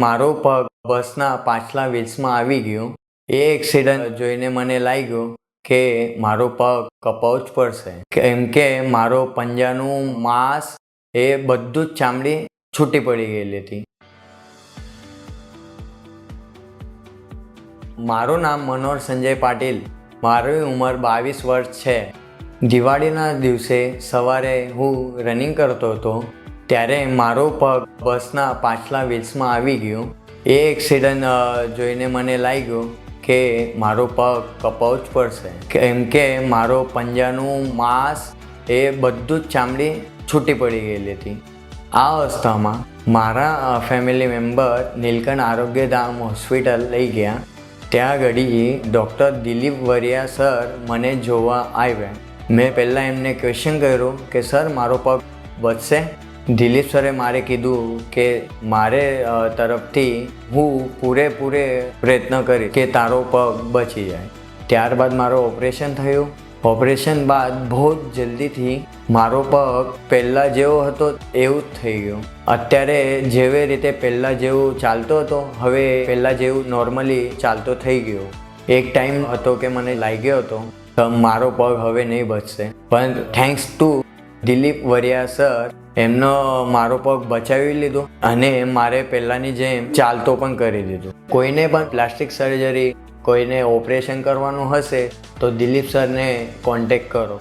મારો પગ બસના પાછલા વ્હીલ્સમાં આવી ગયો. એ એક્સિડન્ટ જોઈને મને લાગ્યું કે મારો પગ કપાવવો જ પડશે, કેમ કે મારો પંજાનું માંસ એ બધું જ ચામડી છૂટી પડી ગયેલી હતી. મારું નામ મનોહર સંજય પાટીલ. મારી ઉંમર 22 વર્ષ છે. દિવાળીના દિવસે સવારે હું રનિંગ કરતો હતો ત્યારે મારો પગ બસના પાછલા વ્હીલ્સમાં આવી ગયો. એ એક્સિડન્ટ જોઈને મને લાગ્યું કે મારો પગ કપાવવો જ પડશે, કેમ કે મારો પંજાનું માંસ એ બધું જ ચામડી છૂટી પડી ગયેલી હતી. આ અવસ્થામાં મારા ફેમિલી મેમ્બર નીલકંઠ આરોગ્યધામ હોસ્પિટલ લઈ ગયા. ત્યાં ઘડી ડૉક્ટર દિલીપ વરિયા સર મને જોવા આવ્યા. મેં પહેલાં એમને ક્વેશ્ચન કર્યું કે સર મારો પગ બચશે? દિલીપ સરે મારે કીધું કે મારે તરફથી હું પૂરેપૂરે પ્રયત્ન કરીશ કે તારો પગ બચી જાય. ત્યારબાદ મારું ઓપરેશન થયું. ઓપરેશન બાદ બહુ જ જલ્દીથી મારો પગ પહેલાં જેવો હતો એવું જ થઈ ગયું. અત્યારે જેવી રીતે પહેલાં જેવું ચાલતો હતો હવે પહેલાં જેવું નોર્મલી ચાલતો થઈ ગયો. એક ટાઈમ હતો કે મને લાગ્યો હતો કે મારો પગ હવે નહીં બચશે, પણ thanks to Dilip Variya sir એમનો મારો પગ બચાવી લીધો અને મારે પહેલાંની જેમ ચાલતો પણ કરી દીધું. કોઈને પણ પ્લાસ્ટિક સર્જરી, કોઈને ઓપરેશન કરવાનું હશે તો દિલીપ સરને કોન્ટેક્ટ કરો.